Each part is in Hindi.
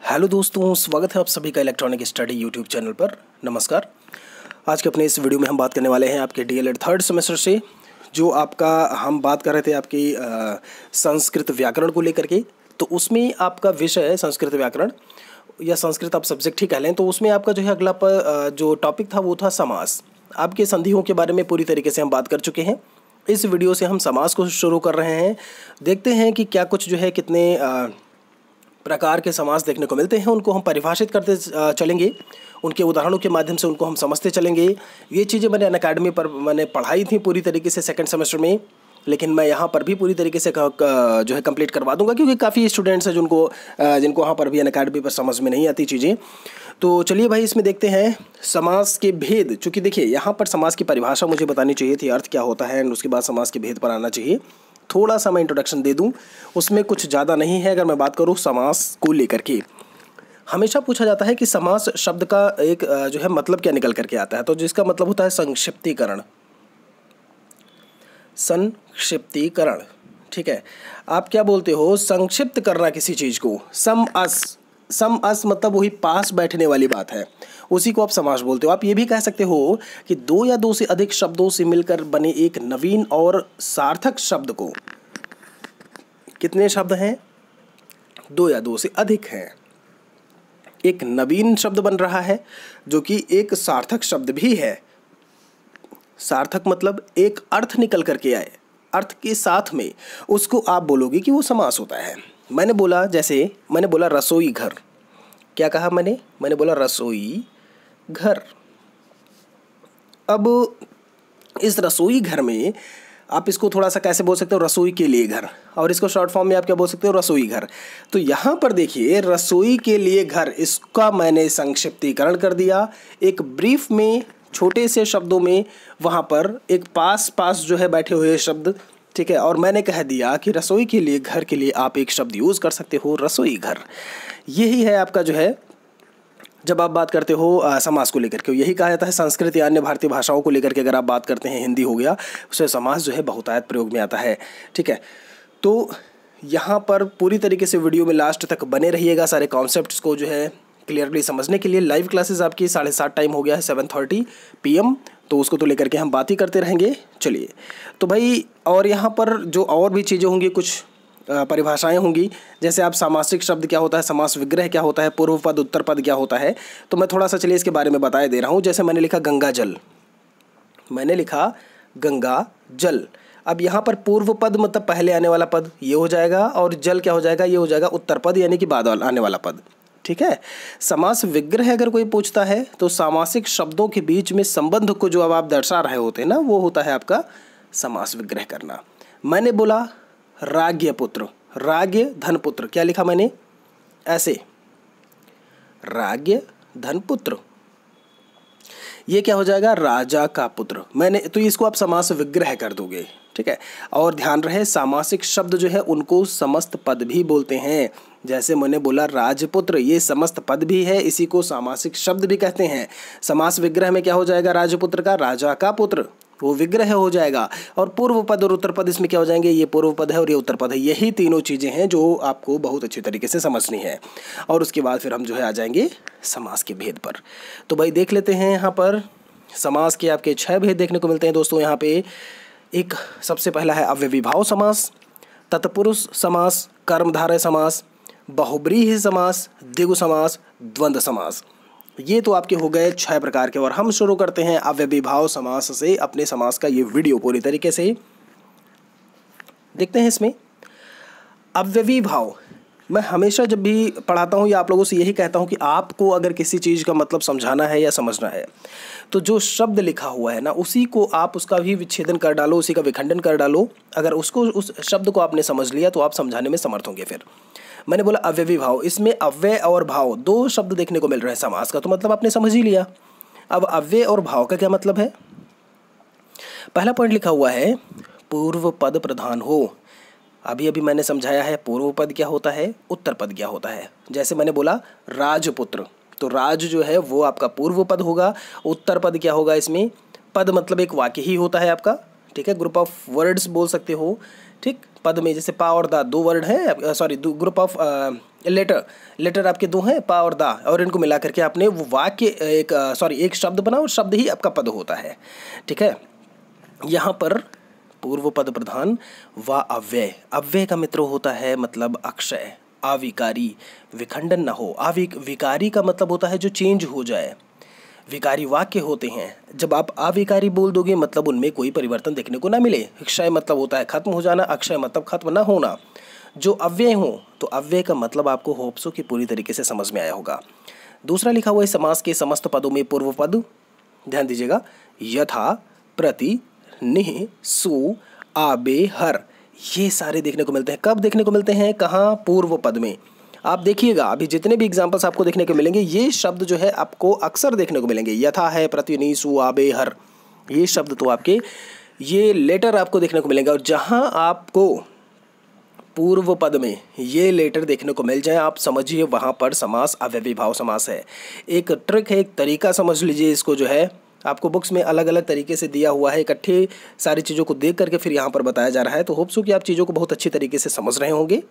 हेलो दोस्तों, स्वागत है आप सभी का इलेक्ट्रॉनिक स्टडी यूट्यूब चैनल पर। नमस्कार। आज के अपने इस वीडियो में हम बात करने वाले हैं आपके डीएलएड थर्ड सेमेस्टर से, जो आपका हम बात कर रहे थे आपकी संस्कृत व्याकरण को लेकर के। तो उसमें आपका विषय है संस्कृत व्याकरण या संस्कृत आप सब्जेक्ट ही कह लें। तो उसमें आपका जो है अगला जो टॉपिक था वो था समास। आपके संधियों के बारे में पूरी तरीके से हम बात कर चुके हैं। इस वीडियो से हम समास को शुरू कर रहे हैं। देखते हैं कि क्या कुछ जो है कितने प्रकार के समास देखने को मिलते हैं, उनको हम परिभाषित करते चलेंगे, उनके उदाहरणों के माध्यम से उनको हम समझते चलेंगे। ये चीज़ें मैंने अनअकैडमी पर मैंने पढ़ाई थी पूरी तरीके से सेकंड सेमेस्टर में, लेकिन मैं यहाँ पर भी पूरी तरीके से जो है कंप्लीट करवा दूंगा, क्योंकि काफ़ी स्टूडेंट्स हैं जिनको वहाँ पर भी अनअकैडमी पर समझ में नहीं आती चीज़ें। तो चलिए भाई, इसमें देखते हैं समास के भेद। चूँकि देखिए यहाँ पर समास की परिभाषा मुझे बतानी चाहिए थी, अर्थ क्या होता है, उसके बाद समास के भेद पर आना चाहिए। थोड़ा सा मैं इंट्रोडक्शन दे दूं, उसमें कुछ ज़्यादा नहीं है। अगर मैं बात करूं समास को लेकर के, हमेशा पूछा जाता है कि समास शब्द का एक जो है मतलब क्या निकल करके आता है। तो जिसका मतलब होता है संक्षिप्तीकरण। संक्षिप्तीकरण, ठीक है। आप क्या बोलते हो, संक्षिप्त करना किसी चीज़ को। सम अस मतलब वही पास बैठने वाली बात है, उसी को आप समास बोलते हो। आप ये भी कह सकते हो कि दो या दो से अधिक शब्दों से मिलकर बने एक नवीन और सार्थक शब्द को, कितने शब्द हैं, दो या दो से अधिक हैं, एक नवीन शब्द बन रहा है जो कि एक सार्थक शब्द भी है। सार्थक मतलब एक अर्थ निकल करके आए, अर्थ के साथ में, उसको आप बोलोगे कि वो समास होता है। मैंने बोला, जैसे मैंने बोला रसोई घर। क्या कहा मैंने बोला रसोई घर। अब इस रसोई घर में आप इसको थोड़ा सा कैसे बोल सकते हो, रसोई के लिए घर, और इसको शॉर्ट फॉर्म में आप क्या बोल सकते हो, रसोई घर। तो यहाँ पर देखिए, रसोई के लिए घर, इसका मैंने संक्षिप्तीकरण कर दिया एक ब्रीफ में, छोटे से शब्दों में। वहाँ पर एक पास जो है बैठे हुए शब्द, ठीक है, और मैंने कह दिया कि रसोई के लिए, घर के लिए आप एक शब्द यूज़ कर सकते हो, रसोई घर। यही है आपका जो है, जब आप बात करते हो समास को लेकर के, यही कहा जाता है संस्कृत या अन्य भारतीय भाषाओं को लेकर के। अगर आप बात करते हैं, हिंदी हो गया, उससे समास जो है बहुतायत प्रयोग में आता है, ठीक है। तो यहाँ पर पूरी तरीके से वीडियो में लास्ट तक बने रहिएगा, सारे कॉन्सेप्ट्स को जो है क्लियरली समझने के लिए। लाइव क्लासेस आपकी 7:30 टाइम हो गया है, 7:30 PM, तो उसको तो लेकर के हम बात ही करते रहेंगे। चलिए तो भाई, और यहाँ पर जो और भी चीज़ें होंगी, कुछ परिभाषाएं होंगी, जैसे आप सामासिक शब्द क्या होता है, समास विग्रह क्या होता है, पूर्व पद उत्तर पद क्या होता है, तो मैं थोड़ा सा चलिए इसके बारे में बताए दे रहा हूँ। जैसे मैंने लिखा गंगा जल, मैंने लिखा गंगा जल। अब यहाँ पर पूर्व पद मतलब पहले आने वाला पद, ये हो जाएगा, और जल क्या हो जाएगा, ये हो जाएगा उत्तर पद, यानी कि बाद आने वाला पद, ठीक है। समास विग्रह अगर कोई पूछता है तो सामासिक शब्दों के बीच में संबंध को जो अब आप दर्शा रहे होते हैं ना, वो होता है आपका समास विग्रह करना। मैंने बोला राज्ञ पुत्र, राज्ञ धनपुत्र, क्या लिखा मैंने, ऐसे, राज्ञ धनपुत्र, ये क्या हो जाएगा, राजा का पुत्र। मैंने तो इसको आप समास विग्रह कर दोगे, ठीक है। और ध्यान रहे, सामासिक शब्द जो है उनको समस्त पद भी बोलते हैं। जैसे मैंने बोला राजपुत्र, ये समस्त पद भी है, इसी को सामासिक शब्द भी कहते हैं। समास विग्रह में क्या हो जाएगा, राजपुत्र का, राजा का पुत्र, वो विग्रह हो जाएगा। और पूर्व पद और उत्तर पद इसमें क्या हो जाएंगे, ये पूर्व पद है और ये उत्तर पद है। यही तीनों चीज़ें हैं जो आपको बहुत अच्छी तरीके से समझनी है। और उसके बाद फिर हम जो है आ जाएंगे समास के भेद पर। तो भाई देख लेते हैं, यहाँ पर समास के आपके 6 भेद देखने को मिलते हैं दोस्तों। यहाँ पे एक सबसे पहला है अव्ययीभाव समास, तत्पुरुष समास, कर्मधारय समास, बहुब्रीहि समास, द्विगु समास, द्वंद्व समास। ये तो आपके हो गए 6 प्रकार के। और हम शुरू करते हैं अव्ययीभाव समास से अपने समास का ये वीडियो पूरी तरीके से देखते हैं। इसमें अव्ययीभाव, मैं हमेशा जब भी पढ़ाता हूँ या आप लोगों से यही कहता हूँ कि आपको अगर किसी चीज़ का मतलब समझाना है या समझना है, तो जो शब्द लिखा हुआ है ना, उसी को आप उसका भी विच्छेदन कर डालो, उसी का विखंडन कर डालो। अगर उसको, उस शब्द को आपने समझ लिया तो आप समझाने में समर्थ होंगे। फिर मैंने बोला अव्ययीभाव, इसमें अव्यय और भाव 2 शब्द देखने को मिल रहे हैं समास का, तो मतलब आपने समझ ही लिया। अब अव्यय और भाव का क्या मतलब है, पहला पॉइंट लिखा हुआ है पूर्व पद प्रधान हो। अभी मैंने समझाया है पूर्व पद क्या होता है, उत्तर पद क्या होता है। जैसे मैंने बोला राजपुत्र, तो राज जो है वो आपका पूर्व पद होगा, उत्तर पद क्या होगा, इसमें पद मतलब एक वाक्य ही होता है आपका, ठीक है, ग्रुप ऑफ वर्ड्स बोल सकते हो, ठीक। पद में जैसे पा और दा 2 वर्ड है, sorry group of letter, letter आपके दो हैं, पा और दा, और इनको मिला करके आपने वो वाक्य एक शब्द बना, और शब्द ही आपका पद होता है। ठीक है, यहाँ पर पूर्व पद प्रधान व अव्यय, अव्यय का मित्र होता है मतलब अक्षय, अविकारी, विखंडन ना हो। विकारी का मतलब होता है जो चेंज हो जाए, विकारी वाक्य होते हैं। जब आप अविकारी बोल दोगे मतलब उनमें कोई परिवर्तन देखने को ना मिले। क्षय मतलब होता है खत्म हो जाना, अक्षय मतलब खत्म ना होना। जो अव्यय हो, तो अव्यय का मतलब आपको होप्सो की पूरी तरीके से समझ में आया होगा। दूसरा लिखा हुआ है समास के समस्त पदों में पूर्व पद, ध्यान दीजिएगा, यथा, प्रति, निह, सु, आबे, हर, ये सारे देखने को मिलते हैं। कब देखने को मिलते हैं, कहाँ, पूर्व पद में। आप देखिएगा अभी जितने भी एग्जाम्पल्स आपको देखने को मिलेंगे, ये शब्द जो है आपको अक्सर देखने को मिलेंगे। यथा है, प्रति, निह, सु, आबे, हर, ये शब्द तो आपके, ये लेटर आपको देखने को मिलेंगे। और जहाँ आपको पूर्व पद में ये लेटर देखने को मिल जाए, आप समझिए वहाँ पर समास अव्ययीभाव समास है। एक ट्रिक है, एक तरीका समझ लीजिए इसको, जो है आपको बुक्स में अलग अलग तरीके से दिया हुआ है, इकट्ठे सारी चीज़ों को देख करके फिर यहाँ पर बताया जा रहा है। तो होप सो कि आप चीज़ों को बहुत अच्छी तरीके से समझ रहे होंगे।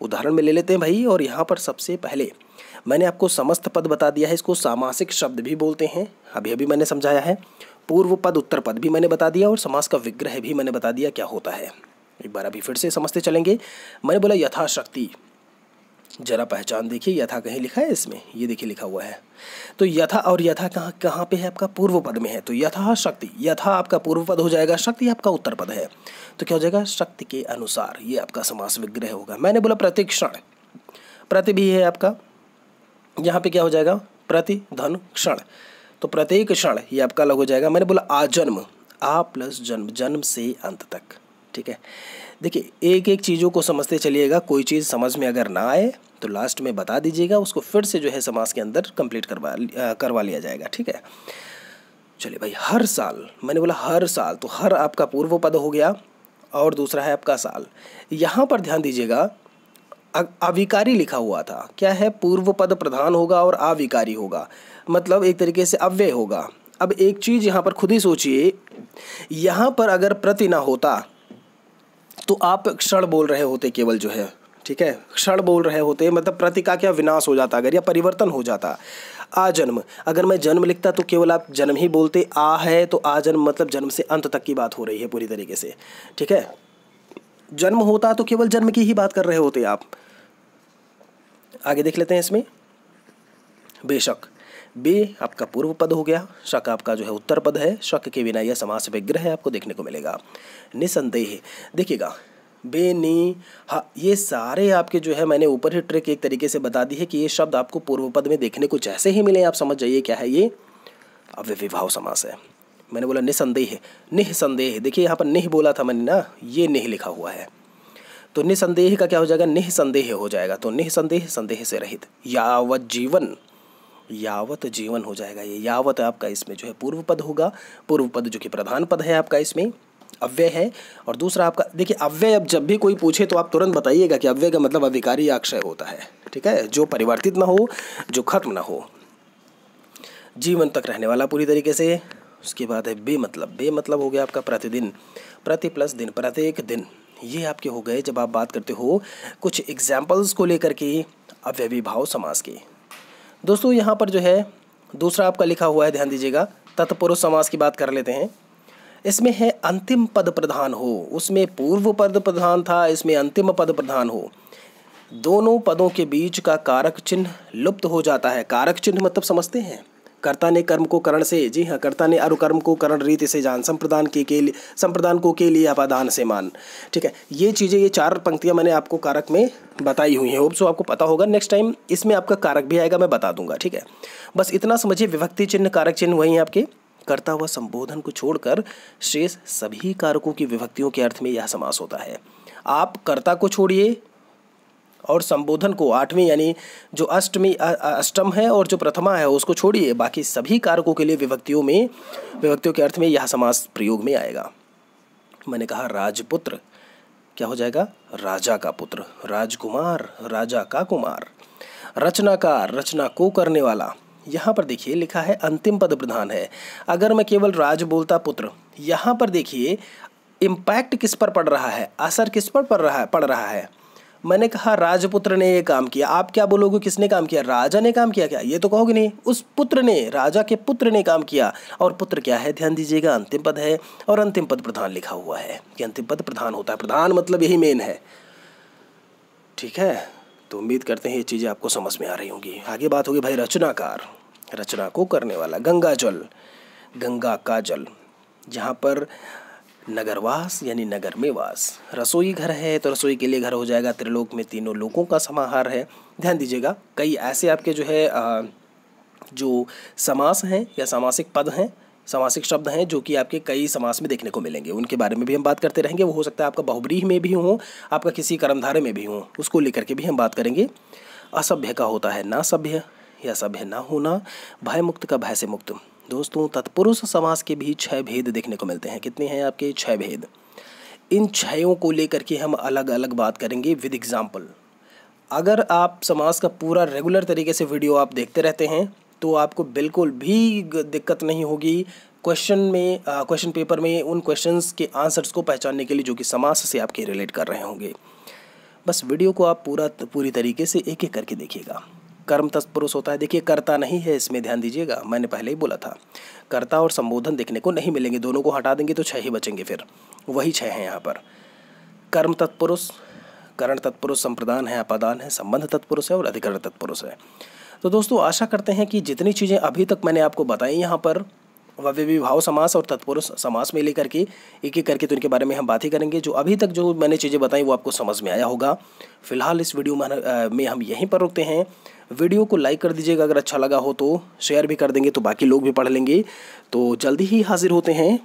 उदाहरण में ले लेते हैं भाई, और यहाँ पर सबसे पहले मैंने आपको समस्त पद बता दिया है, इसको सामासिक शब्द भी बोलते हैं, अभी अभी मैंने समझाया है। पूर्व पद उत्तर पद भी मैंने बता दिया, और समास का विग्रह भी मैंने बता दिया क्या होता है। एक बार अभी फिर से समझते चलेंगे। मैंने बोला यथाशक्ति, जरा पहचान देखिए, यथा कहीं लिखा है इसमें, ये देखिए लिखा हुआ है। तो यथा, और यथा कहाँ कहाँ पे है, आपका पूर्व पद में है। तो यथाशक्ति, यथा आपका पूर्व पद हो जाएगा, शक्ति आपका उत्तर पद है, तो क्या हो जाएगा, शक्ति के अनुसार, ये आपका समास विग्रह होगा। मैंने बोला प्रतिक्षण, प्रति भी है आपका, यहाँ पे क्या हो जाएगा, प्रति धन क्षण, तो प्रत्येक क्षण ये आपका अलग हो जाएगा। मैंने बोला आजन्म, आ प्लस जन्म, जन्म से अंत तक। ठीक है, देखिए एक एक चीज़ों को समझते चलिएगा, कोई चीज़ समझ में अगर ना आए तो लास्ट में बता दीजिएगा, उसको फिर से जो है समास के अंदर कंप्लीट करवा लिया जाएगा। ठीक है, चलिए भाई, हर साल, मैंने बोला हर साल, तो हर आपका पूर्व पद हो गया, और दूसरा है आपका साल। यहाँ पर ध्यान दीजिएगा, अविकारी लिखा हुआ था, क्या है, पूर्व पद प्रधान होगा और अविकारी होगा, मतलब एक तरीके से अव्यय होगा। अब एक चीज़ यहाँ पर खुद ही सोचिए, यहाँ पर अगर प्रति ना होता तो आप क्षण बोल रहे होते केवल, जो है, ठीक है, क्षण बोल रहे होते, मतलब प्रति का क्या विनाश हो जाता अगर, या परिवर्तन हो जाता। आ जन्म, अगर मैं जन्म लिखता तो केवल आप जन्म ही बोलते, आ है तो आ जन्म मतलब जन्म से अंत तक की बात हो रही है पूरी तरीके से। ठीक है, जन्म होता तो केवल जन्म की ही बात कर रहे होते आप। आगे देख लेते हैं इसमें, बेशक, बे आपका पूर्व पद हो गया, शक आपका जो है उत्तर पद है, शक के बिना यह समास विग्रह आपको देखने को मिलेगा। निसंदेह, देखिएगा, बे, नी, हा, ये सारे आपके जो है, मैंने ऊपर ही ट्रिक एक तरीके से बता दी है कि ये शब्द आपको पूर्व पद में देखने को जैसे ही मिले आप समझ जाइए क्या है, ये अव्ययीभाव समास है। मैंने बोला निसंदेह, निःसंदेह, देखिए यहाँ पर निह बोला था मैंने ना, ये निह लिखा हुआ है, तो निसंदेह का क्या हो जाएगा, निःसंदेह हो जाएगा, तो निःसंदेह, संदेह से रहित। यावत जीवन, यावत जीवन हो जाएगा, ये यावत आपका इसमें जो है पूर्व पद होगा, पूर्व पद जो कि प्रधान पद है आपका, इसमें अव्यय है। और दूसरा आपका, देखिए अव्यय, अब जब भी कोई पूछे तो आप तुरंत बताइएगा कि अव्यय का मतलब अविकारी या अक्षय होता है। ठीक है, जो परिवर्तित ना हो, जो खत्म ना हो, जीवन तक रहने वाला पूरी तरीके से। उसके बाद है बेमतलब, बेमतलब हो गया आपका प्रतिदिन, प्रति प्लस दिन, प्रत्येक दिन, ये आपके हो गए जब आप बात करते हो कुछ एग्जाम्पल्स को लेकर के अव्ययीभाव समास के। दोस्तों यहाँ पर जो है दूसरा आपका लिखा हुआ है, ध्यान दीजिएगा, तत्पुरुष समास की बात कर लेते हैं। इसमें है अंतिम पद प्रधान हो, उसमें पूर्व पद प्रधान था, इसमें अंतिम पद प्रधान हो, दोनों पदों के बीच का कारक चिन्ह लुप्त हो जाता है। कारक चिन्ह मतलब समझते हैं, कर्ता ने कर्म को करण से, जी हाँ, कर्ता ने अनुकर्म को करण रीति से जान, संप्रदान को के लिए अपादान से मान। ठीक है, ये चीज़ें, ये चार पंक्तियां मैंने आपको कारक में बताई हुई हैं, होप सो आपको पता होगा। नेक्स्ट टाइम इसमें आपका कारक भी आएगा, मैं बता दूंगा। ठीक है, बस इतना समझिए, विभक्ति चिन्ह, कारक चिन्ह वही आपके, कर्ता व संबोधन को छोड़कर शेष सभी कारकों की विभक्तियों के अर्थ में यह समास होता है। आप कर्ता को छोड़िए और संबोधन को, आठवीं यानी जो अष्टम है और जो प्रथमा है उसको छोड़िए, बाकी सभी कारकों के लिए विभक्तियों के अर्थ में यह समास प्रयोग में आएगा। मैंने कहा राजपुत्र, क्या हो जाएगा, राजा का पुत्र, राजकुमार, राजा का कुमार, रचनाकार, रचना को करने वाला। यहाँ पर देखिए लिखा है अंतिम पद प्रधान है, अगर मैं केवल राज बोलता पुत्र, यहाँ पर देखिए इम्पैक्ट किस पर पड़ रहा है, असर किस पर पड़ रहा है, मैंने कहा राजपुत्र ने ये काम किया, आप क्या बोलोगे? किसने काम किया? राजा ने काम किया क्या? ये तो कहोगे नहीं, उस पुत्र ने, राजा के पुत्र ने काम किया। और पुत्र क्या है? ध्यान दीजिएगा, अंतिम पद है और अंतिम पद प्रधान लिखा हुआ है कि अंतिम पद प्रधान होता है। प्रधान मतलब यही मेन है, ठीक है। तो उम्मीद करते हैं ये चीज़ें आपको समझ में आ रही होंगी। आगे बात होगी भाई रचनाकार, रचना को करने वाला। गंगा जल, गंगा का जल, जहाँ पर नगरवास यानी नगर में वास। रसोई घर है तो रसोई के लिए घर हो जाएगा। त्रिलोक में तीनों लोकों का समाहार है। ध्यान दीजिएगा, कई ऐसे आपके जो है जो समास हैं या सामासिक पद हैं, सामासिक शब्द हैं जो कि आपके कई समास में देखने को मिलेंगे। उनके बारे में भी हम बात करते रहेंगे। वो हो सकता है आपका बहुब्रीहि में भी हो, आपका किसी कर्मधारय में भी हो, उसको लेकर के भी हम बात करेंगे। असभ्य का होता है ना सभ्य या सभ्य ना होना। भय मुक्त का भय से मुक्त। दोस्तों, तत्पुरुष समास के भी 6 भेद देखने को मिलते हैं। कितने हैं आपके? 6 भेद। इन 6 को लेकर के हम अलग अलग बात करेंगे विद एग्जाम्पल। अगर आप समास का पूरा रेगुलर तरीके से वीडियो आप देखते रहते हैं तो आपको बिल्कुल भी दिक्कत नहीं होगी क्वेश्चन पेपर में उन क्वेश्चंस के आंसर्स को पहचानने के लिए जो कि समास से आपके रिलेट कर रहे होंगे। बस वीडियो को आप पूरी तरीके से एक एक करके देखिएगा। कर्म तत्पुरुष होता है, देखिए कर्ता नहीं है इसमें, ध्यान दीजिएगा, मैंने पहले ही बोला था कर्ता और संबोधन देखने को नहीं मिलेंगे। दोनों को हटा देंगे तो 6 ही बचेंगे, फिर वही 6 हैं यहाँ पर। कर्म तत्पुरुष, करण तत्पुरुष, संप्रदान है, अपादान है, संबंध तत्पुरुष है और अधिकरण तत्पुरुष है। तो दोस्तों, आशा करते हैं कि जितनी चीज़ें अभी तक मैंने आपको बताई यहाँ पर विभाव समास और तत्पुरुष समास में लेकर के एक एक करके, तो इनके बारे में हम बात ही करेंगे। जो अभी तक जो मैंने चीज़ें बताई वो आपको समझ में आया होगा। फिलहाल इस वीडियो में हम यहीं पर रुकते हैं। वीडियो को लाइक कर दीजिएगा, अगर अच्छा लगा हो तो शेयर भी कर देंगे तो बाकी लोग भी पढ़ लेंगे। तो जल्दी ही हाजिर होते हैं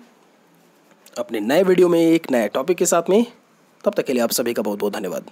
अपने नए वीडियो में एक नए टॉपिक के साथ में। तब तक के लिए आप सभी का बहुत बहुत धन्यवाद।